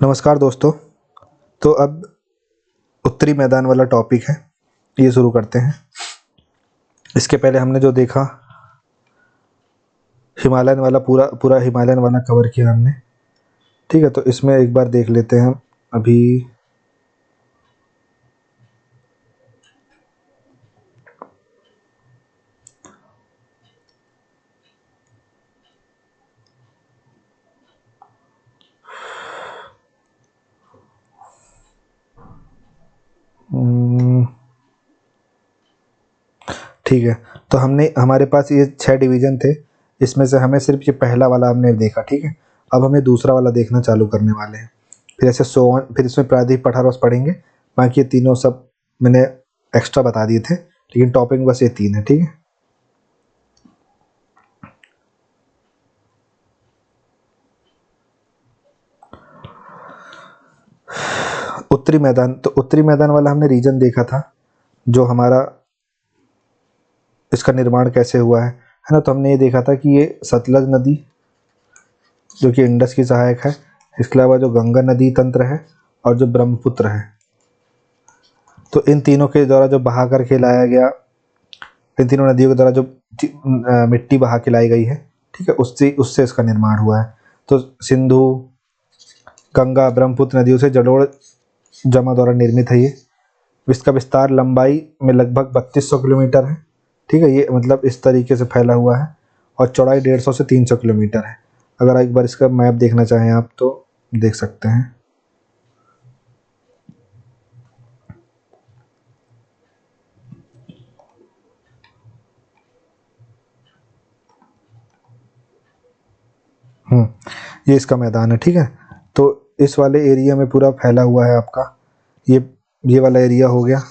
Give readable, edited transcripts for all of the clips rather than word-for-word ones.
नमस्कार दोस्तों। तो अब उत्तरी मैदान वाला टॉपिक है, ये शुरू करते हैं। इसके पहले हमने जो देखा हिमालयन वाला पूरा पूरा हिमालयन वाला कवर किया हमने, ठीक है। तो इसमें एक बार देख लेते हैं हम अभी। ठीक है, तो हमारे पास ये 6 डिवीज़न थे। इसमें से हमें सिर्फ ये पहला वाला हमने देखा, ठीक है। अब हमें दूसरा वाला देखना चालू करने वाले हैं। फिर ऐसे सोवन, फिर इसमें प्रायद्वीप पठार पढ़ेंगे। बाकी ये तीनों सब मैंने एक्स्ट्रा बता दिए थे, लेकिन टॉपिक बस ये 3 है, ठीक है। उत्तरी मैदान, तो उत्तरी मैदान वाला हमने रीजन देखा था, जो हमारा इसका निर्माण कैसे हुआ है ना। तो हमने ये देखा था कि ये सतलज नदी जो कि इंडस की सहायक है, इसके अलावा जो गंगा नदी तंत्र है और जो ब्रह्मपुत्र है, तो इन तीनों के द्वारा जो बहा करके लाया गया, इन तीनों नदियों के द्वारा जो मिट्टी बहा के लाई गई है, ठीक है, उससे उससे इसका निर्माण हुआ है। तो सिंधु, गंगा, ब्रह्मपुत्र नदियों से जलोढ़ जमा द्वारा निर्मित है ये। इसका विस्तार लंबाई में लगभग 3200 किलोमीटर है, ठीक है। ये मतलब इस तरीके से फैला हुआ है और चौड़ाई 150 से 300 किलोमीटर है। अगर एक बार इसका मैप देखना चाहें आप तो देख सकते हैं। ये इसका मैदान है, ठीक है। तो इस वाले एरिया में पूरा फैला हुआ है आपका ये वाला एरिया हो गया,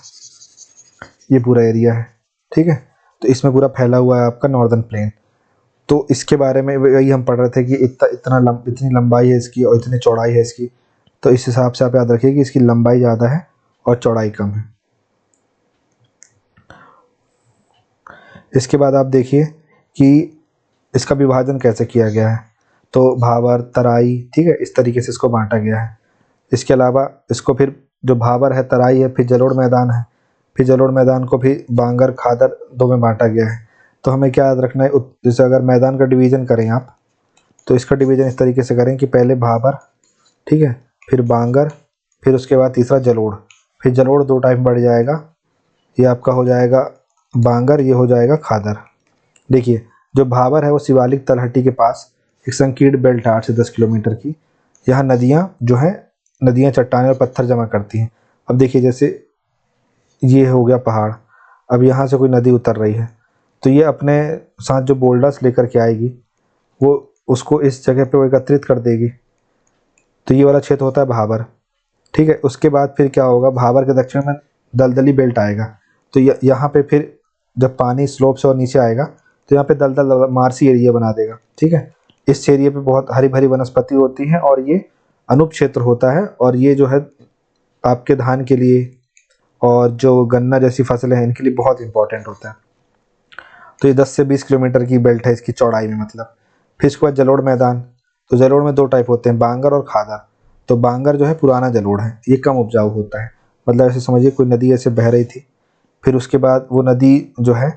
ये पूरा एरिया है, ठीक है। तो इसमें पूरा फैला हुआ है आपका नॉर्दर्न प्लेन। तो इसके बारे में वही हम पढ़ रहे थे कि इतनी लंबाई है इसकी और इतनी चौड़ाई है इसकी। तो इस हिसाब से आप याद रखिए कि इसकी लंबाई ज़्यादा है और चौड़ाई कम है। इसके बाद आप देखिए कि इसका विभाजन कैसे किया गया है। तो भाबर, तराई, ठीक है, इस तरीके से इसको बांटा गया है। इसके अलावा इसको फिर जो भाबर है, तराई है, फिर जलोढ़ मैदान है, फिर जलोढ़ मैदान को फिर बांगर, खादर 2 में बांटा गया है। तो हमें क्या याद रखना है, जैसे अगर मैदान का डिवीज़न करें आप, तो इसका डिवीज़न इस तरीके से करें कि पहले भाबर, ठीक है, फिर बांगर, फिर उसके बाद तीसरा जलोढ़, फिर जलोढ़ 2 टाइम बढ़ जाएगा, ये आपका हो जाएगा बांगर, ये हो जाएगा खादर। देखिए, जो भाबर है वो शिवालिक तलहटी के पास एक संकीर्ण बेल्ट है 8 से 10 किलोमीटर की। यहाँ नदियाँ चट्टानें और पत्थर जमा करती हैं। अब देखिए, जैसे ये हो गया पहाड़, अब यहाँ से कोई नदी उतर रही है, तो ये अपने साथ जो बोल्डर्स लेकर के आएगी, वो उसको इस जगह पे वो एकत्रित कर देगी। तो ये वाला क्षेत्र होता है भाबर, ठीक है। उसके बाद फिर क्या होगा, भाबर के दक्षिण में दलदली बेल्ट आएगा। तो यहाँ पे फिर जब पानी स्लोप से और नीचे आएगा, तो यहाँ पे दलदल मार्सी एरिया बना देगा, ठीक है। इस एरिया पे बहुत हरी भरी वनस्पति होती है और ये अनुप क्षेत्र होता है। और ये जो है आपके धान के लिए और जो गन्ना जैसी फसलें हैं, इनके लिए बहुत इंपॉर्टेंट होता है। तो ये 10 से 20 किलोमीटर की बेल्ट है इसकी चौड़ाई में, मतलब। फिर इसके बाद जलोढ़ मैदान। तो जलोढ़ में 2 टाइप होते हैं, बांगर और खादर। तो बांगर जो है पुराना जलोढ़ है, ये कम उपजाऊ होता है। मतलब ऐसे समझिए कोई नदी ऐसे बह रही थी, फिर उसके बाद वो नदी जो है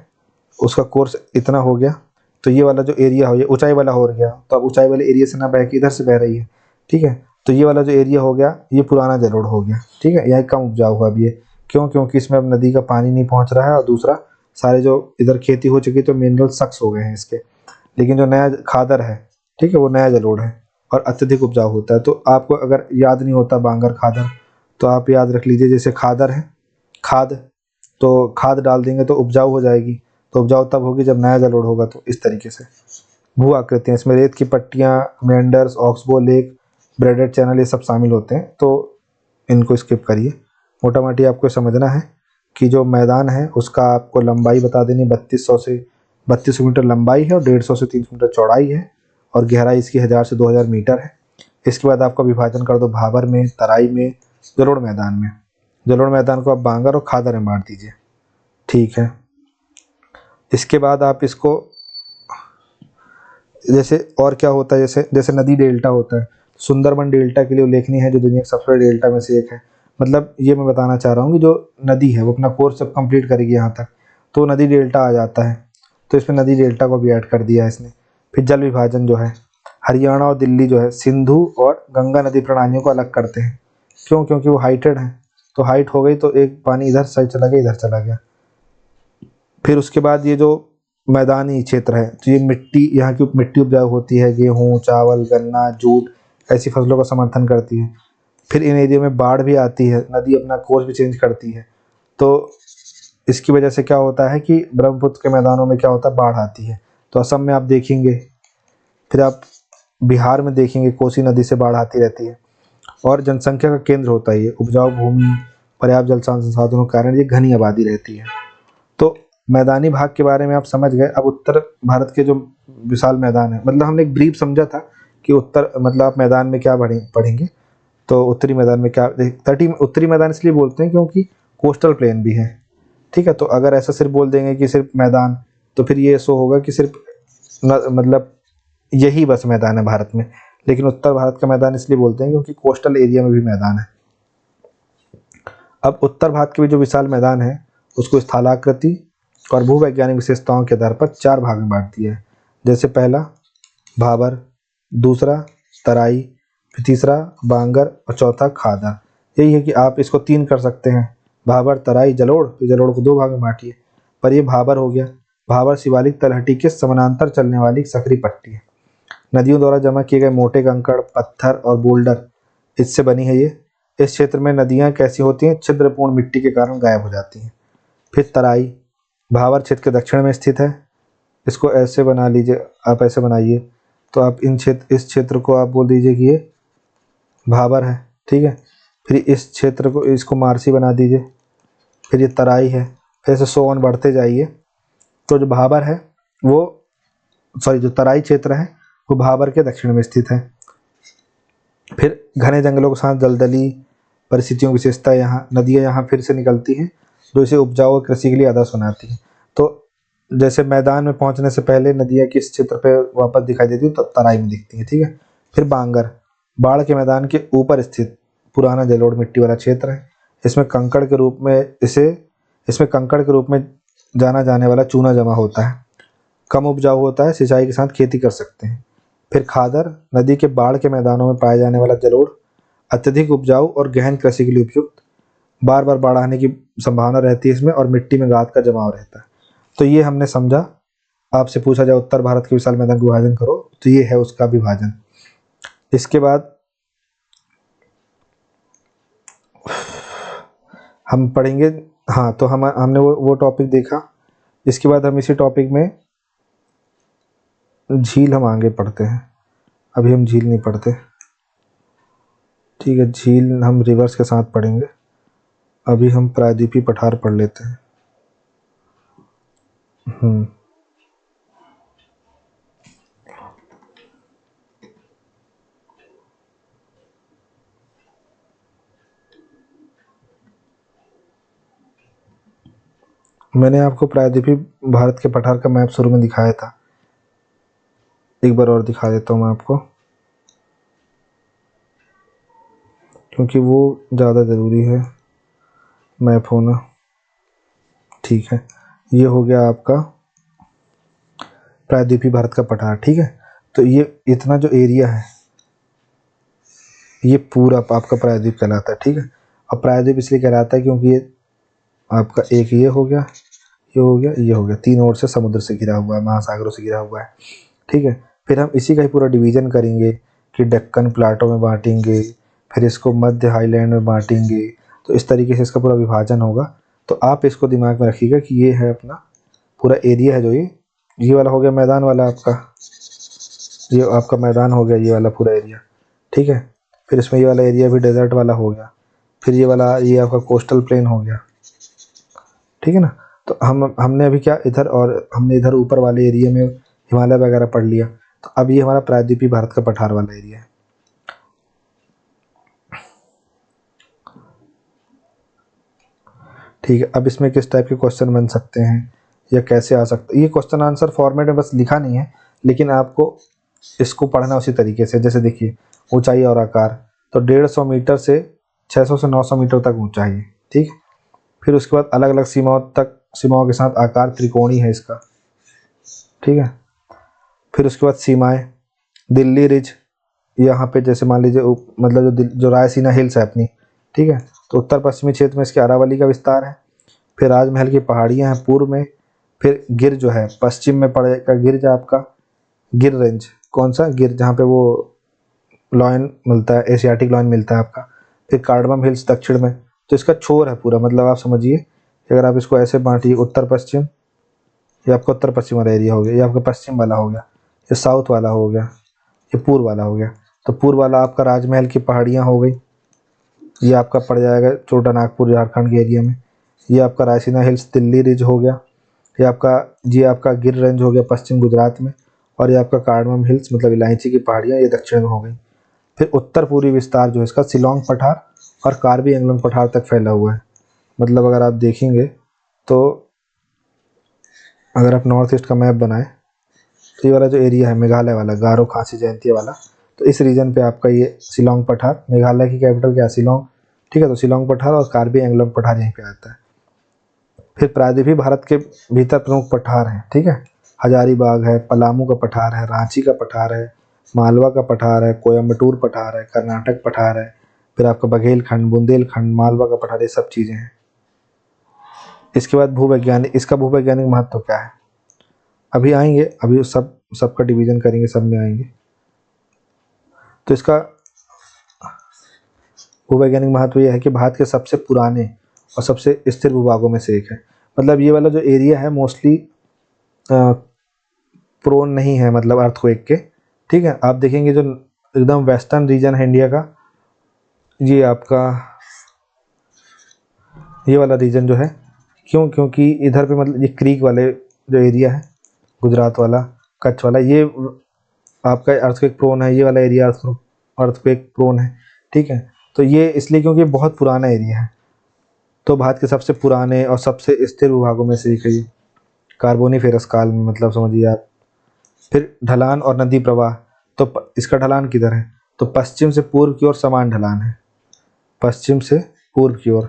उसका कोर्स इतना हो गया, तो ये वाला जो एरिया हो, ये ऊंचाई वाला हो गया। तो अब ऊंचाई वाले एरिया से ना बह के इधर से बह रही है, ठीक है। तो ये वाला जो एरिया हो गया, ये पुराना जलोढ़ हो गया, ठीक है। यह कम उपजाऊ हुआ अब ये, क्यों? क्योंकि इसमें अब नदी का पानी नहीं पहुंच रहा है, और दूसरा सारे जो इधर खेती हो चुकी तो मिनरल सक्स हो गए हैं इसके। लेकिन जो नया खादर है, ठीक है, वो नया जलोढ़ है और अत्यधिक उपजाऊ होता है। तो आपको अगर याद नहीं होता बांगर, खादर, तो आप याद रख लीजिए, जैसे खादर है खाद, तो खाद डाल देंगे तो उपजाऊ हो जाएगी। तो उपजाऊ तब होगी जब नया जलोढ़ होगा। तो इस तरीके से भू आकृतियाँ, इसमें रेत की पट्टियाँ, meanders, oxbow lake, braided channel, ये सब शामिल होते हैं। तो इनको स्किप करिए। मोटा मोटी आपको समझना है कि जो मैदान है उसका आपको लंबाई बता देनी, 32 मीटर लंबाई है और 150 से 300 मीटर चौड़ाई है, और गहराई इसकी 1000 से 2000 मीटर है। इसके बाद आपका विभाजन कर दो भाबर में, तराई में, जलोढ़ मैदान में। जलोढ़ मैदान को आप बांगर और खादर में बांट दीजिए, ठीक है। इसके बाद आप इसको, जैसे और क्या होता है, जैसे नदी डेल्टा होता है, सुंदरबन डेल्टा के लिए उल्लेखनीय है, जो दुनिया के सबसे बड़े डेल्टा में से एक है। मतलब ये मैं बताना चाह रहा हूँ कि जो नदी है वो अपना कोर्स जब कंप्लीट करेगी यहाँ तक तो नदी डेल्टा आ जाता है, तो इसमें नदी डेल्टा को भी ऐड कर दिया है इसने। फिर जल विभाजन जो है, हरियाणा और दिल्ली जो है सिंधु और गंगा नदी प्रणालियों को अलग करते हैं। क्यों? क्योंकि वो हाइटेड है, तो हाइट हो गई तो एक पानी इधर साइड चला गया, इधर चला गया। फिर उसके बाद ये जो मैदानी क्षेत्र है, तो ये मिट्टी, यहाँ की मिट्टी उपजाऊ होती है, गेहूँ, चावल, गन्ना, जूट ऐसी फसलों का समर्थन करती है। फिर इन एरिया में बाढ़ भी आती है, नदी अपना कोर्स भी चेंज करती है, तो इसकी वजह से क्या होता है कि ब्रह्मपुत्र के मैदानों में क्या होता है, बाढ़ आती है। तो असम में आप देखेंगे, फिर आप बिहार में देखेंगे कोसी नदी से बाढ़ आती रहती है। और जनसंख्या का केंद्र होता है ये, उपजाऊ भूमि, पर्याप्त जल संसाधनों के कारण ये घनी आबादी रहती है। तो मैदानी भाग के बारे में आप समझ गए। अब उत्तर भारत के जो विशाल मैदान है, मतलब हमने एक ब्रीफ समझा था कि उत्तर मतलब आप मैदान में क्या पढ़ेंगे, तो उत्तरी मैदान में क्या, उत्तरी मैदान इसलिए बोलते हैं क्योंकि कोस्टल प्लेन भी है, ठीक है। तो अगर ऐसा सिर्फ बोल देंगे कि सिर्फ मैदान, तो फिर ये सो होगा कि सिर्फ मतलब यही बस मैदान है भारत में। लेकिन उत्तर भारत का मैदान इसलिए बोलते हैं क्योंकि कोस्टल एरिया में भी मैदान है। अब उत्तर भारत के भी जो विशाल मैदान है उसको स्थलाकृति और भूवैज्ञानिक विशेषताओं के आधार पर 4 भाग में बांट दिया है। जैसे पहला भाबर, दूसरा तराई, फिर तीसरा बांगर और चौथा खादर। यही है कि आप इसको 3 कर सकते हैं, भाबर, तराई, जलोढ़। तो जलोढ़ को 2 भाग में बांटिए, पर ये भाबर हो गया। भाबर शिवालिक तलहटी के समानांतर चलने वाली एक सकरी पट्टी है। नदियों द्वारा जमा किए गए मोटे कंकड़, पत्थर और बोल्डर इससे बनी है ये। इस क्षेत्र में नदियाँ कैसी होती हैं, छिद्रपूर्ण मिट्टी के कारण गायब हो जाती हैं। फिर तराई भाबर क्षेत्र के दक्षिण में स्थित है। इसको ऐसे बना लीजिए, आप ऐसे बनाइए, तो आप इस क्षेत्र को आप बोल दीजिए कि ये भाबर है, ठीक है। फिर इस क्षेत्र को, इसको मारसी बना दीजिए, फिर ये तराई है। फिर ऐसे सो ऑन बढ़ते जाइए। तो जो भाबर है वो, सॉरी, जो तराई क्षेत्र है वो भाबर के दक्षिण में स्थित है। फिर घने जंगलों के साथ दलदली परिस्थितियों की विशेषता, यहाँ नदियाँ यहाँ फिर से निकलती हैं जो इसे उपजाऊ और कृषि के लिए आदर्श बनाती हैं। तो जैसे मैदान में पहुंचने से पहले नदियाँ किस क्षेत्र पे वापस दिखाई देती है, तो तराई में दिखती है, ठीक है। फिर बांगर बाढ़ के मैदान के ऊपर स्थित पुराना जलोढ़ मिट्टी वाला क्षेत्र है। इसमें कंकड़ के रूप में जाना जाने वाला चूना जमा होता है, कम उपजाऊ होता है, सिंचाई के साथ खेती कर सकते हैं। फिर खादर नदी के बाढ़ के मैदानों में पाया जाने वाला जलोढ़, अत्यधिक उपजाऊ और गहन कृषि के लिए उपयुक्त, बार बार बाढ़ आने की संभावना रहती है इसमें, और मिट्टी में गाद का जमाव रहता है। तो ये हमने समझा। आपसे पूछा जाए उत्तर भारत के विशाल मैदान का विभाजन करो, तो ये है उसका विभाजन। इसके बाद हम पढ़ेंगे, हाँ, तो हमने वो टॉपिक देखा। इसके बाद हम इसी टॉपिक में झील हम आगे पढ़ते हैं। अभी हम झील नहीं पढ़ते, ठीक है। झील हम रिवर्स के साथ पढ़ेंगे। अभी हम प्रायद्वीपीय पठार पढ़ लेते हैं। मैंने आपको प्रायद्वीपीय भारत के पठार का मैप शुरू में दिखाया था, एक बार और दिखा देता हूँ मैं आपको, क्योंकि वो ज़्यादा ज़रूरी है मैप होना, ठीक है। ये हो गया आपका प्रायद्वीपीय भारत का पठार, ठीक है। तो ये इतना जो एरिया है ये पूरा आपका प्रायद्वीप कहलाता है, ठीक है। अब प्रायद्वीप इसलिए कहलाता है क्योंकि ये आपका एक ये हो गया, ये हो गया, ये हो गया, 3 ओर से समुद्र से घिरा हुआ है, महासागरों से घिरा हुआ है, ठीक है। फिर हम इसी का ही पूरा डिवीज़न करेंगे कि दक्कन प्लाटो में बांटेंगे, फिर इसको मध्य हाईलैंड में बांटेंगे। तो इस तरीके से इसका पूरा विभाजन होगा। तो आप इसको दिमाग में रखिएगा कि ये है अपना पूरा एरिया है, जो ये वाला हो गया मैदान वाला आपका, ये आपका मैदान हो गया, ये वाला पूरा एरिया, ठीक है। फिर इसमें ये वाला एरिया भी डेजर्ट वाला हो गया, फिर ये वाला ये आपका कोस्टल प्लेन हो गया, ठीक है ना। तो हमने अभी क्या इधर, और हमने इधर ऊपर वाले एरिया में हिमालय वगैरह पढ़ लिया। तो अब ये हमारा प्रायद्वीपीय भारत का पठार वाला एरिया है, ठीक है। अब इसमें किस टाइप के क्वेश्चन बन सकते हैं या कैसे आ सकते हैं, ये क्वेश्चन आंसर फॉर्मेट में बस लिखा नहीं है, लेकिन आपको इसको पढ़ना उसी तरीके से। जैसे देखिए ऊंचाई और आकार, तो 150 मीटर से 600 से 900 मीटर तक ऊंचाई है, ठीक है। फिर उसके बाद अलग अलग सीमाओं के साथ आकार त्रिकोणीय है इसका, ठीक है। फिर उसके बाद सीमाएं, दिल्ली रिज, यहाँ पे जैसे मान लीजिए मतलब जो रायसीना हिल्स है अपनी, ठीक है, तो उत्तर पश्चिमी क्षेत्र में इसके अरावली का विस्तार है। फिर राजमहल की पहाड़ियाँ हैं पूर्व में। फिर गिर जो है पश्चिम में पड़ेगा, गिर जो आपका गिर रेंज, कौन सा गिर, जहाँ पे वो लॉयन मिलता है, एशियाटिक लॉयन मिलता है आपका। फिर कार्डमम हिल्स दक्षिण में, तो इसका छोर है पूरा, मतलब आप समझिए कि अगर आप इसको ऐसे बांटिए उत्तर पश्चिम, ये आपका उत्तर पश्चिम वाला एरिया हो गया, ये आपका पश्चिम वाला हो गया, ये साउथ वाला हो गया, ये पूर्व वाला हो गया। तो पूर्व वाला आपका राजमहल की पहाड़ियाँ हो गई, ये आपका पड़ जाएगा छोटा नागपुर झारखंड के एरिया में। ये आपका रायसीना हिल्स दिल्ली रिज हो गया, ये आपका गिर रेंज हो गया पश्चिम गुजरात में। और ये आपका कार्डमम हिल्स मतलब इलायची की पहाड़ियाँ ये दक्षिण में हो गई। फिर उत्तर पूर्वी विस्तार जो है इसका शिलोंग पठार और कार्बी एंगलोंग पठार तक फैला हुआ है। मतलब अगर आप देखेंगे तो अगर आप नॉर्थ ईस्ट का मैप बनाएं तो ये वाला जो एरिया है मेघालय वाला, गारो खासी जयंतिया वाला, तो इस रीजन पे आपका ये शिलोंग पठार, मेघालय की कैपिटल क्या है शिलोंग, ठीक है। तो शिलोंग पठार और कार्बी एंगलोंग पठार यहीं पे आता है। फिर प्रायद्वीपीय भारत के भीतर प्रमुख पठार हैं, ठीक है। हजारीबाग है, पलामू का पठार है, रांची का पठार है, मालवा का पठार है, कोयम्बटूर पठार है, कर्नाटक पठार है। फिर आपका बघेलखंड, बुंदेलखंड, मालवा का पठार, ये सब चीज़ें हैं। इसके बाद भूवैज्ञानिक, इसका भूवैज्ञानिक महत्व क्या है अभी आएंगे, अभी सबका डिवीजन करेंगे, सब में आएंगे। तो इसका भूवैज्ञानिक महत्व यह है कि भारत के सबसे पुराने और सबसे स्थिर भूभागों में से एक है। मतलब ये वाला जो एरिया है मोस्टली प्रोन नहीं है मतलब अर्थक्वेक के, ठीक है। आप देखेंगे जो एकदम वेस्टर्न रीजन है इंडिया का, ये आपका ये वाला रीजन जो है, क्योंकि इधर पे मतलब ये क्रीक वाले जो एरिया है, गुजरात वाला, कच्छ वाला, ये आपका अर्थक्वेक प्रोन है। ये वाला एरिया अर्थक्वेक प्रोन है, ठीक है। तो ये इसलिए क्योंकि बहुत पुराना एरिया है, तो भारत के सबसे पुराने और सबसे स्थिर भूभागों में से एक है ये, कार्बोनिफेरस काल में, मतलब समझिए आप। फिर ढलान और नदी प्रवाह, तो इसका ढलान किधर है, तो पश्चिम से पूर्व की ओर समान ढलान है, पश्चिम से पूर्व की ओर,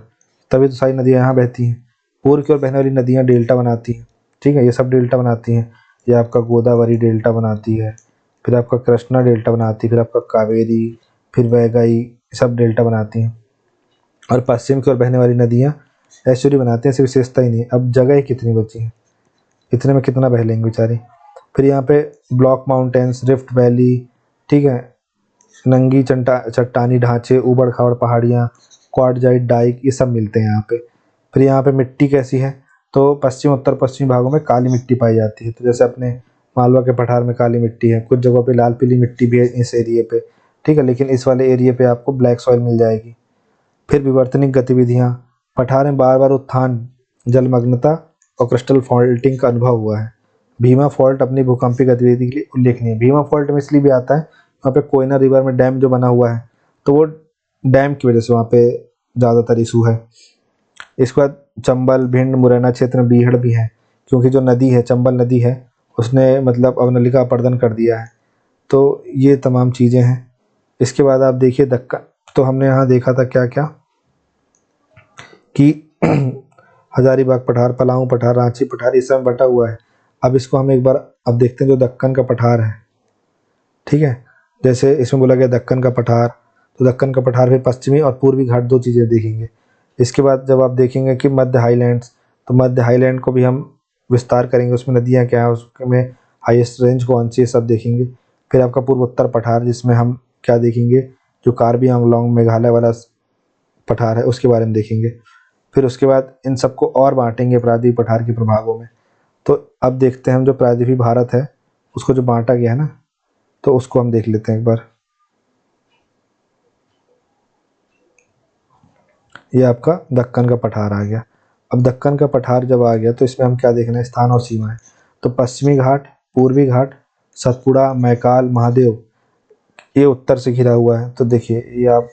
तभी तो सारी नदियाँ यहाँ बहती हैं। पूर्व की ओर बहने वाली नदियाँ डेल्टा बनाती हैं, ठीक है, ये सब डेल्टा बनाती हैं। ये आपका गोदावरी डेल्टा बनाती है, फिर आपका कृष्णा डेल्टा बनाती है, फिर आपका कावेरी, फिर वैगई, सब डेल्टा बनाती हैं। और पश्चिम की ओर बहने वाली नदियाँ एस्चुरी बनाती हैं। ऐसी विशेषता ही नहीं, अब जगह ही कितनी बची है, इतने में कितना बह लेंगे बेचारे। फिर यहाँ पे ब्लॉक माउंटेन्स, रिफ्ट वैली, ठीक है, नंगी चट्टानी ढांचे, ऊबड़ खाबड़ पहाड़ियाँ, क्वार्टजाइट डाइक, ये सब मिलते हैं यहाँ पे। फिर यहाँ पे मिट्टी कैसी है, तो पश्चिम उत्तर पश्चिमी भागों में काली मिट्टी पाई जाती है। तो जैसे अपने मालवा के पठार में काली मिट्टी है, कुछ जगहों पे लाल पीली मिट्टी भी है इस एरिए पे, ठीक है, लेकिन इस वाले एरिए पे आपको ब्लैक सॉइल मिल जाएगी। फिर विवर्तनिक गतिविधियाँ, पठार में बार बार उत्थान, जलमग्नता और क्रिस्टल फॉल्टिंग का अनुभव हुआ है। भीमा फॉल्ट अपनी भूकंपीय गतिविधि के लिए उल्लेखनीय है। भीमा फॉल्ट में इसलिए भी आता है, वहाँ पे कोयना रिवर में डैम जो बना हुआ है, तो वो डैम की वजह से वहाँ पे ज़्यादातर इशू है। इसके बाद चंबल, भिंड, मुरैना क्षेत्र में बीहड़ भी है, क्योंकि जो नदी है चंबल नदी है उसने मतलब अवनलिका अपरदन कर दिया है। तो ये तमाम चीज़ें हैं। इसके बाद आप देखिए दक्कन, तो हमने यहाँ देखा था क्या क्या कि हजारीबाग पठार, पलामू पठार, रांची पठार, इस सब बटा हुआ है। अब इसको हम एक बार अब देखते हैं जो दक्कन का पठार है, ठीक है। जैसे इसमें बोला गया दक्कन का पठार, तो दक्कन का पठार फिर पश्चिमी और पूर्वी घाट दो चीज़ें देखेंगे। इसके बाद जब आप देखेंगे कि मध्य हाईलैंड्स, तो मध्य हाईलैंड को भी हम विस्तार करेंगे, उसमें नदियाँ क्या है, उसमें हाईएस्ट रेंज कौन सी है, सब देखेंगे। फिर आपका पूर्वोत्तर पठार, जिसमें हम क्या देखेंगे, जो कार्बी आंगलोंग मेघालय वाला पठार है उसके बारे में देखेंगे। फिर उसके बाद इन सबको और बांटेंगे प्रायद्वीपीय पठार के प्रभागों में। तो अब देखते हैं हम जो प्रायद्वीपीय भारत है उसको जो बांटा गया है ना, तो उसको हम देख लेते हैं एक बार। ये आपका दक्कन का पठार आ गया। अब दक्कन का पठार जब आ गया तो इसमें हम क्या देखना है, स्थान और सीमाएं। तो पश्चिमी घाट, पूर्वी घाट, सतपुड़ा, मैकाल, महादेव, ये उत्तर से घिरा हुआ है। तो देखिए ये आप,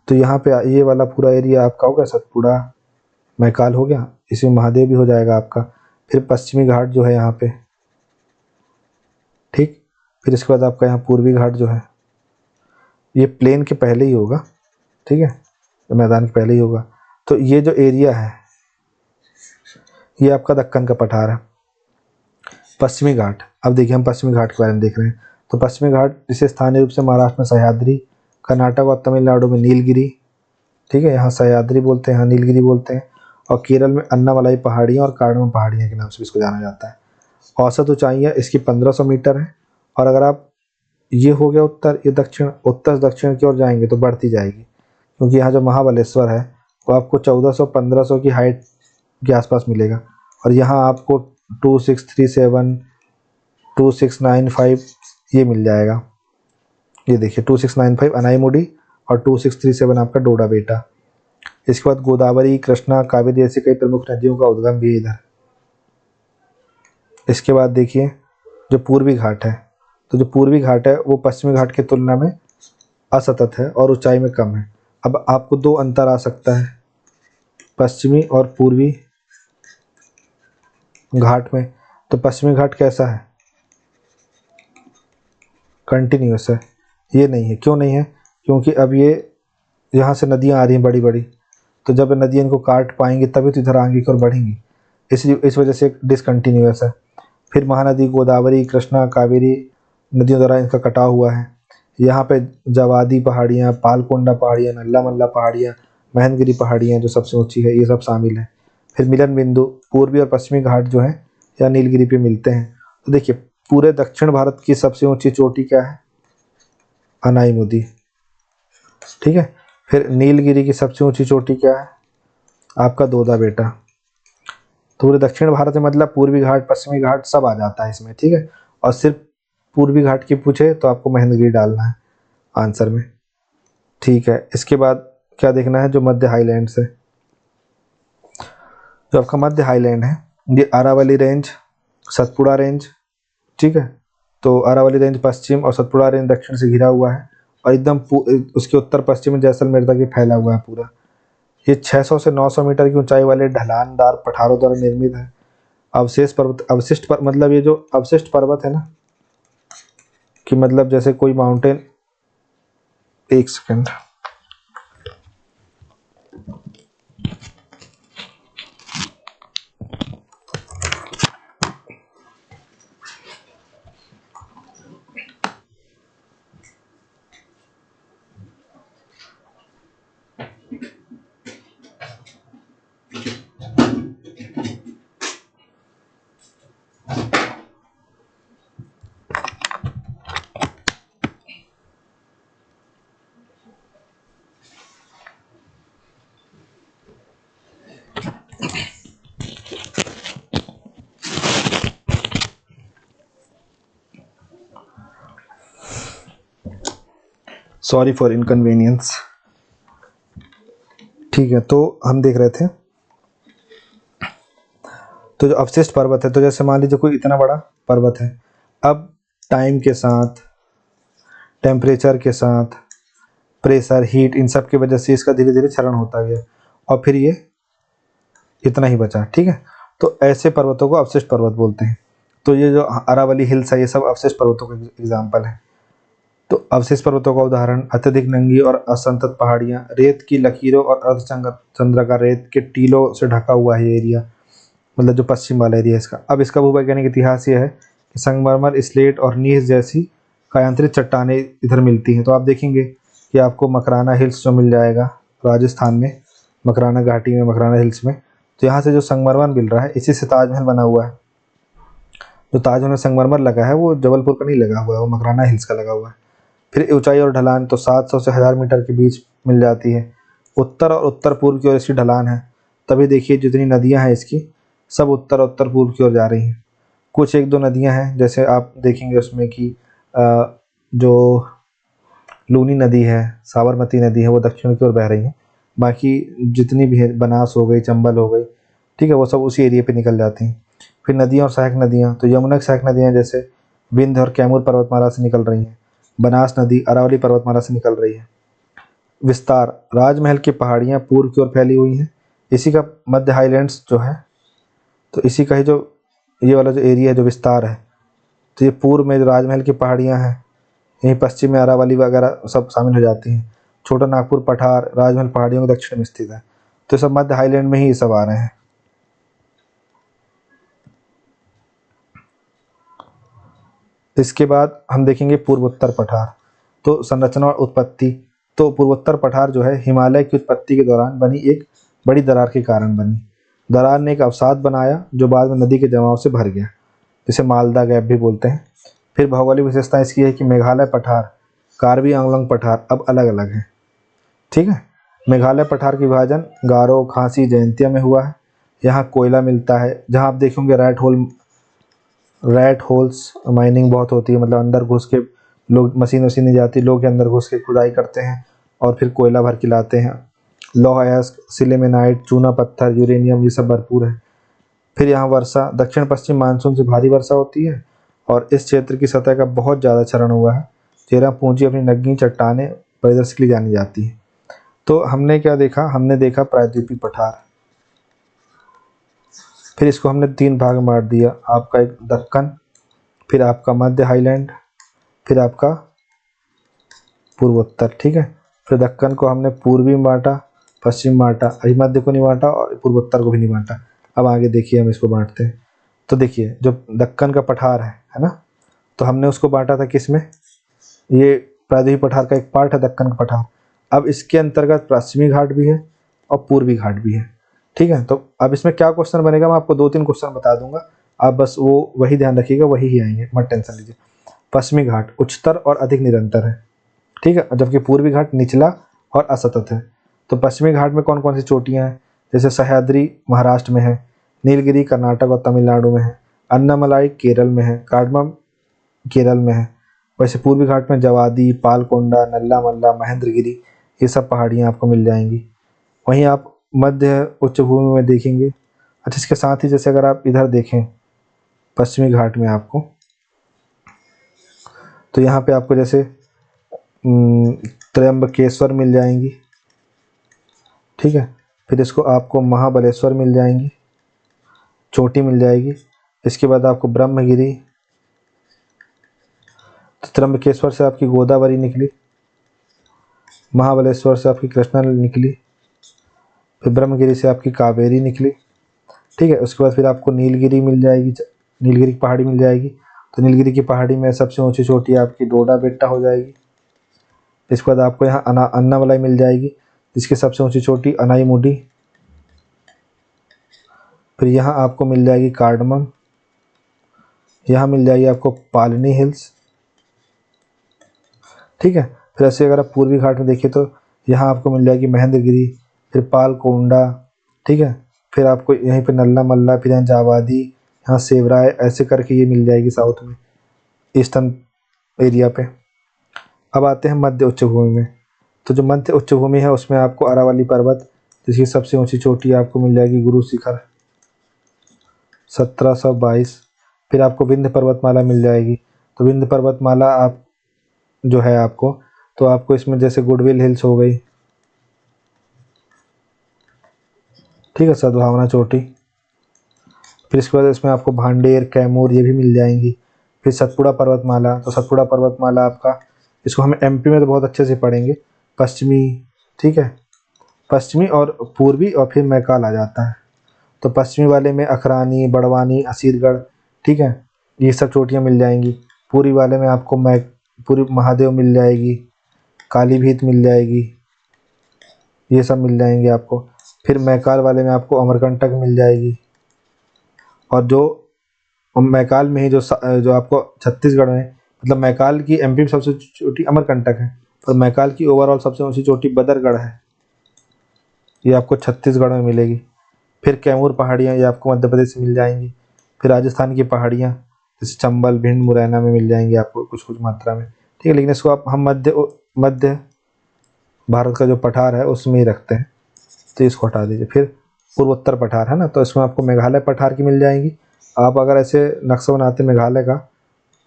तो यहाँ पे ये वाला पूरा एरिया आपका हो गया, सतपुड़ा मैकाल हो गया, इसमें महादेव भी हो जाएगा आपका। फिर पश्चिमी घाट जो है यहाँ पे, ठीक। फिर इसके बाद आपका यहाँ पूर्वी घाट जो है ये प्लेन के पहले ही होगा, ठीक है, तो मैदान के पहले ही होगा। तो ये जो एरिया है ये आपका दक्कन का पठार है। पश्चिमी घाट, अब देखिए हम पश्चिमी घाट के बारे में देख रहे हैं। तो पश्चिमी घाट जिसे स्थानीय रूप से महाराष्ट्र में सह्याद्री, कर्नाटक और तमिलनाडु में नीलगिरी, ठीक है, यहाँ सह्याद्री बोलते हैं, यहाँ नीलगिरी बोलते हैं, और केरल में अन्नामलाई पहाड़ियाँ और कार्डमम पहाड़ियाँ के नाम से इसको जाना जाता है। औसत ऊंचाइयाँ इसकी 1500 मीटर है। और अगर आप, ये हो गया उत्तर, ये दक्षिण, उत्तर से दक्षिण की ओर जाएंगे तो बढ़ती जाएगी, क्योंकि यहाँ जो महाबलेश्वर है वो आपको 1400-1500 की हाइट के आसपास मिलेगा। और यहाँ आपको 2637, 2695 ये मिल जाएगा। ये देखिए 2695 अनाईमुडी और 2637 आपका डोडा बेटा। इसके बाद गोदावरी, कृष्णा, कावेरी जैसी कई प्रमुख नदियों का उद्गम भी है इधर। इसके बाद देखिए जो पूर्वी घाट है, तो जो पूर्वी घाट है वो पश्चिमी घाट की तुलना में असतत है और ऊंचाई में कम है। अब आपको दो अंतर आ सकता है पश्चिमी और पूर्वी घाट में। तो पश्चिमी घाट कैसा है, कंटिन्यूस है, ये नहीं है। क्यों नहीं है, क्योंकि अब ये यहाँ से नदियाँ आ रही हैं बड़ी बड़ी, तो जब नदियाँ इनको काट पाएंगी तभी तो इधर आगे की ओर बढ़ेंगी, इसलिए इस वजह से डिसकंटिन्यूस है। फिर महानदी गोदावरी, कृष्णा, कावेरी नदियों द्वारा इनका कटाव हुआ है। यहाँ पे जवादी पहाड़ियाँ, पालकोंडा पहाड़ियाँ, नल्ला मल्ला पहाड़ियाँ, महेंद्रगिरी पहाड़ियाँ जो सबसे ऊंची है, ये सब शामिल है। फिर मिलन बिंदु पूर्वी और पश्चिमी घाट जो है या नीलगिरी पे मिलते हैं। तो देखिए पूरे दक्षिण भारत की सबसे ऊंची चोटी क्या है, अनाईमुदी, ठीक है। फिर नीलगिरी की सबसे ऊंची चोटी क्या है, आपका दोदा बेटा। तो पूरे दक्षिण भारत में मतलब पूर्वी घाट, पश्चिमी घाट सब आ जाता है इसमें, ठीक है। और सिर्फ पूर्वी घाट की पूछे तो आपको महेंद्रगिरी डालना है आंसर में, ठीक है। इसके बाद क्या देखना है, जो मध्य हाईलैंड्स है, जो आपका मध्य हाईलैंड है, ये अरावली रेंज, सतपुड़ा रेंज, ठीक है। तो अरावली रेंज पश्चिम और सतपुड़ा रेंज दक्षिण से घिरा हुआ है, और एकदम उसके उत्तर पश्चिम में जैसलमेर तक ये फैला हुआ है पूरा। ये 600 से 900 मीटर की ऊंचाई वाले ढलानदार पठारों द्वारा निर्मित है। अवशेष पर्वत, अवशिष्ट पर मतलब ये जो अवशिष्ट पर्वत है ना, कि मतलब जैसे कोई माउंटेन, एक सेकंड, सॉरी फॉर इनकन्वीनियंस, ठीक है। तो हम देख रहे थे, तो जो अवशिष्ट पर्वत है, तो जैसे मान लीजिए कोई इतना बड़ा पर्वत है, अब टाइम के साथ, टेम्परेचर के साथ, प्रेशर, हीट, इन सब की वजह से इसका धीरे धीरे क्षरण होता गया और फिर ये इतना ही बचा, ठीक है। तो ऐसे पर्वतों को अवशिष्ट पर्वत बोलते हैं। तो ये जो अरावली हिल्स है ये सब अवशिष्ट पर्वतों का एग्जाम्पल है। तो अवशिष्ट पर्वतों का उदाहरण अत्यधिक नंगी और असंतत पहाड़ियाँ, रेत की लकीरों और अर्धचंद्राकार रेत के टीलों से ढका हुआ है ये एरिया, मतलब जो पश्चिम वाला एरिया है इसका। अब इसका भूवैज्ञानिक इतिहास ये है कि संगमरमर, स्लेट और नीस जैसी कायांतरित चट्टानें इधर मिलती हैं। तो आप देखेंगे कि आपको मकराना हिल्स जो मिल जाएगा राजस्थान में, मकराना घाटी में, मकराना हिल्स में, तो यहाँ से जो संगमरमर मिल रहा है इसी से ताजमहल बना हुआ है। जो ताजमहल में संगमरमर लगा है वो जबलपुर का नहीं लगा हुआ है, वो मकराना हिल्स का लगा हुआ है। फिर ऊंचाई और ढलान तो 700 से 1000 मीटर के बीच मिल जाती है। उत्तर और उत्तर पूर्व की ओर इसकी ढलान है, तभी देखिए जितनी नदियां हैं इसकी सब उत्तर और उत्तर पूर्व की ओर जा रही हैं। कुछ एक दो नदियां हैं जैसे आप देखेंगे उसमें कि जो लूनी नदी है, साबरमती नदी है, वो दक्षिण की ओर बह रही हैं। बाकी जितनी भी है, बनास हो गई, चंबल हो गई, ठीक है, वो सब उसी एरिया पे निकल जाती हैं। फिर नदियाँ और सहायक नदियाँ, तो यमुना की सहायक नदियाँ जैसे विंध्य और कैमूर पर्वतमाला से निकल रही हैं। बनास नदी अरावली पर्वतमाला से निकल रही है। विस्तार, राजमहल की पहाड़ियाँ पूर्व की ओर फैली हुई हैं। इसी का मध्य हाईलैंड्स जो है, तो इसी का ही जो ये वाला जो एरिया है, जो विस्तार है, तो ये पूर्व में जो राजमहल की पहाड़ियाँ हैं, यहीं पश्चिम में अरावली वगैरह सब शामिल हो जाती हैं। छोटा नागपुर पठार राजमहल पहाड़ियों के दक्षिण में स्थित है। तो सब मध्य हाईलैंड में ही ये सब आ रहे हैं। इसके बाद हम देखेंगे पूर्वोत्तर पठार। तो संरचना और उत्पत्ति। तो पूर्वोत्तर पठार जो है हिमालय की उत्पत्ति के दौरान बनी एक बड़ी दरार के कारण बनी। दरार ने एक अवसाद बनाया जो बाद में नदी के जमाव से भर गया, जिसे मालदा गैप भी बोलते हैं। फिर भौगोलिक विशेषता इसकी है कि मेघालय पठार, कार्बी आंगलोंग पठार अब अलग अलग हैं। ठीक है, मेघालय पठार की विभाजन गारो, खासी, जयंतिया में हुआ है। यहाँ कोयला मिलता है, जहाँ आप देखेंगे रैट होल्स माइनिंग बहुत होती है, मतलब अंदर घुस के लोग, मशीन नहीं जाती, लोग के अंदर घुस के खुदाई करते हैं और फिर कोयला भर के लाते हैं। लौह अयस्क, सिलेमेनाइट, चूना पत्थर, यूरेनियम, ये सब भरपूर है। फिर यहाँ वर्षा, दक्षिण पश्चिम मानसून से भारी वर्षा होती है और इस क्षेत्र की सतह का बहुत ज़्यादा क्षरण हुआ है। चेरापूंजी अपनी नंगी चट्टानें परिदृश्य के लिए जानी जाती है। तो हमने क्या देखा, हमने देखा प्रायद्वीपीय पठार। फिर इसको हमने 3 भाग में बांट दिया, आपका एक दक्कन, फिर आपका मध्य हाईलैंड, फिर आपका पूर्वोत्तर। ठीक है, फिर दक्कन को हमने पूर्वी में बांटा, पश्चिम बांटा, अभी मध्य को नहीं बांटा और पूर्वोत्तर को भी नहीं बांटा। अब आगे देखिए हम इसको बांटते हैं। तो देखिए जो दक्कन का पठार है ना, तो हमने उसको बांटा था किस में, ये प्रायद्वीपीय पठार का एक पार्ट है दक्कन का पठार। अब इसके अंतर्गत पश्चिमी घाट भी है और पूर्वी घाट भी है। ठीक है, तो अब इसमें क्या क्वेश्चन बनेगा, मैं आपको 2-3 क्वेश्चन बता दूंगा, आप बस वो वही ध्यान रखिएगा, वही ही आएंगे, मत टेंशन लीजिए। पश्चिमी घाट उच्चतर और अधिक निरंतर है। ठीक है, जबकि पूर्वी घाट निचला और असतत है। तो पश्चिमी घाट में कौन कौन सी चोटियाँ हैं, जैसे सह्याद्री महाराष्ट्र में है, नीलगिरी कर्नाटक और तमिलनाडु में है, अन्नामलाई केरल में है, कार्डमम केरल में है। वैसे पूर्वी घाट में जवादी, पालकोंडा, नल्ला मल्ला, महेंद्रगिरी, ये सब पहाड़ियाँ आपको मिल जाएंगी। वहीं आप मध्य उच्च भूमि में देखेंगे। अच्छा, इसके साथ ही जैसे अगर आप इधर देखें पश्चिमी घाट में आपको, तो यहाँ पे आपको जैसे त्र्यंबकेश्वर मिल जाएंगी। ठीक है, फिर इसको आपको महाबलेश्वर मिल जाएंगी, चोटी मिल जाएगी। इसके बाद आपको ब्रह्मगिरी, तो त्र्यंबकेश्वर से आपकी गोदावरी निकली, महाबलेश्वर से आपकी कृष्णा निकली, फिर ब्रह्मगिरी से आपकी कावेरी निकली। ठीक है, उसके बाद फिर आपको नीलगिरी मिल जाएगी, नीलगिरी की पहाड़ी मिल जाएगी। तो नीलगिरी की पहाड़ी में सबसे ऊंची चोटी आपकी डोडा बेट्टा हो जाएगी। इसके बाद आपको यहाँ अन्नामलाई मिल जाएगी, जिसकी सबसे ऊंची चोटी अनाईमुडी। फिर यहाँ आपको मिल जाएगी कार्डमम, यहाँ मिल जाएगी आपको पालनी हिल्स। ठीक है, फिर ऐसे अगर आप पूर्वी घाट में देखिए तो यहाँ आपको मिल जाएगी महेंद्रगिरी, फिर पालकोंडा। ठीक है, फिर आपको यहीं पे नल्ला मल्ला, फिर यहाँ जावादी, यहाँ सेवराय, ऐसे करके ये मिल जाएगी साउथ में, ईस्टर्न एरिया पे। अब आते हैं मध्य उच्च भूमि में। तो जो मध्य उच्च भूमि है उसमें आपको अरावली पर्वत, जिसकी सबसे ऊंची चोटी आपको मिल जाएगी गुरु शिखर 1722। फिर आपको विंध्य पर्वतमाला मिल जाएगी। तो विंध्य पर्वतमाला आप जो है आपको, तो आपको इसमें जैसे गुडविल हिल्स हो गई, ठीक है, सद्भावना चोटी। फिर इसके बाद इसमें आपको भांडेर, कैमूर, ये भी मिल जाएंगी। फिर सतपुड़ा पर्वतमाला, तो सतपुड़ा पर्वतमाला आपका, इसको हम एमपी में तो बहुत अच्छे से पढ़ेंगे, पश्चिमी। ठीक है, पश्चिमी और पूर्वी और फिर मैकाल आ जाता है। तो पश्चिमी वाले में अखरानी, बड़वानी, असीरगढ़, ठीक है, ये सब चोटियाँ मिल जाएंगी। पूर्वी वाले में आपको पूरी महादेव मिल जाएगी, कालीभीत मिल जाएगी, ये सब मिल जाएंगे आपको। फिर मैकाल वाले में आपको अमरकंटक मिल जाएगी। और जो मैकाल में ही जो आपको छत्तीसगढ़ में, मतलब मैकाल की एमपी में सबसे छोटी अमरकंटक है, और मैकाल की ओवरऑल सबसे ऊंची चोटी बदरगढ़ है, ये आपको छत्तीसगढ़ में मिलेगी। फिर कैमूर पहाड़ियाँ, ये आपको मध्य प्रदेश में मिल जाएंगी। फिर राजस्थान की पहाड़ियाँ जैसे चंबल, भिंड, मुरैना में मिल जाएंगी आपको कुछ कुछ मात्रा में। ठीक है, लेकिन इसको आप हम मध्य भारत का जो पठार है उसमें ही रखते हैं, तो इसको हटा दीजिए। फिर पूर्वोत्तर पठार है ना, तो इसमें आपको मेघालय पठार की मिल जाएंगी। आप अगर ऐसे नक्शा बनाते मेघालय का,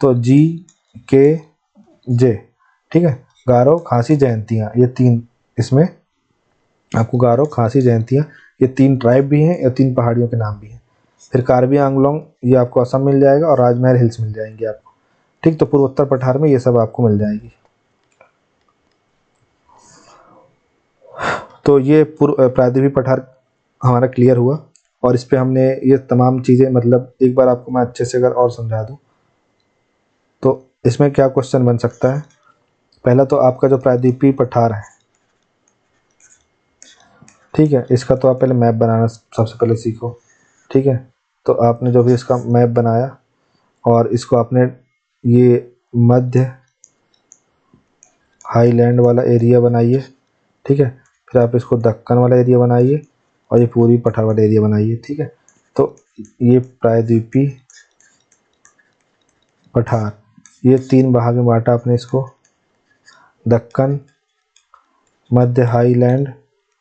तो GKJ, ठीक है, गारो, खासी, जयंतियाँ, ये 3, इसमें आपको गारो, खासी, जयंतियाँ, ये 3 ट्राइब भी हैं, या 3 पहाड़ियों के नाम भी हैं। फिर कार्बी आंगलोंग, ये आपको असम मिल जाएगा, और राजमहल हिल्स मिल जाएंगे आपको। ठीक। तो पूर्वोत्तर पठार में ये सब आपको मिल जाएगी। तो ये पूर्व प्रायद्वीपीय पठार हमारा क्लियर हुआ, और इस पे हमने ये तमाम चीज़ें, मतलब एक बार आपको मैं अच्छे से अगर और समझा दूँ तो इसमें क्या क्वेश्चन बन सकता है। पहला तो आपका जो प्रायद्वीपीय पठार है, ठीक है, इसका तो आप पहले मैप बनाना सबसे पहले सीखो। ठीक है, तो आपने जो भी इसका मैप बनाया और इसको आपने ये मध्य हाईलैंड वाला एरिया बनाइए। ठीक है, फिर आप इसको दक्कन वाला एरिया बनाइए और ये पूर्वी पठार वाला एरिया बनाइए। ठीक है, तो ये प्रायद्वीपीय पठार, ये 3 भाग में बांटा आपने इसको, दक्कन, मध्य हाईलैंड,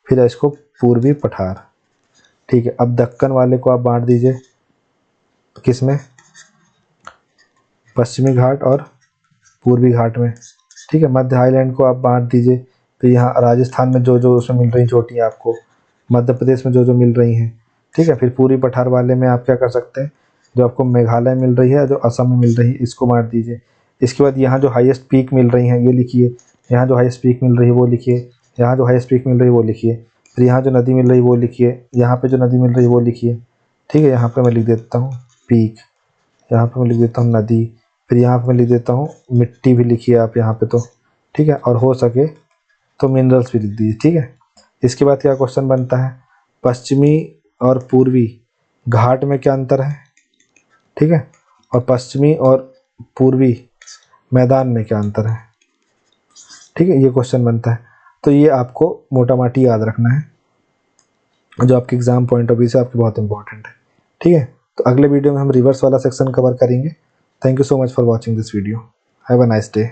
फिर इसको पूर्वी पठार। ठीक है, अब दक्कन वाले को आप बांट दीजिए किस में, पश्चिमी घाट और पूर्वी घाट में। ठीक है, मध्य हाईलैंड को आप बांट दीजिए, तो यहाँ राजस्थान में जो जो उसमें मिल रही चोटियाँ आपको, मध्य प्रदेश में जो जो मिल रही हैं। ठीक है, फिर पूर्वी पठार वाले में आप क्या कर सकते हैं, जो आपको मेघालय मिल रही है, जो असम में मिल रही है, इसको बांट दीजिए। इसके बाद यहाँ जो हाईएस्ट पीक मिल रही हैं ये लिखिए, यहाँ जो हाईएस्ट पीक मिल रही है वो लिखिए, यहाँ जो हाईएस्ट पीक मिल रही है वो लिखिए, फिर यहाँ जो नदी मिल रही है वो लिखिए, यहाँ पे जो नदी मिल रही है वो लिखिए। ठीक है, यहाँ पे मैं लिख देता हूँ पीक, यहाँ पे मैं लिख देता हूँ नदी, फिर यहाँ पे मैं लिख देता हूँ मिट्टी भी लिखिए आप यहाँ पे तो। ठीक है, और हो सके तो मिनरल्स भी लिख दीजिए। ठीक है, इसके बाद क्या क्वेश्चन बनता है, पश्चिमी और पूर्वी घाट में क्या अंतर है। ठीक है, और पश्चिमी और पूर्वी मैदान में क्या अंतर है। ठीक है, ये क्वेश्चन बनता है। तो ये आपको मोटा माटी याद रखना है, जो आपके एग्जाम पॉइंट ऑफ व्यू से आपके बहुत इंपॉर्टेंट है। ठीक है, तो अगले वीडियो में हम रिवर्स वाला सेक्शन कवर करेंगे। Thank you so much for watching this video. Have a nice day.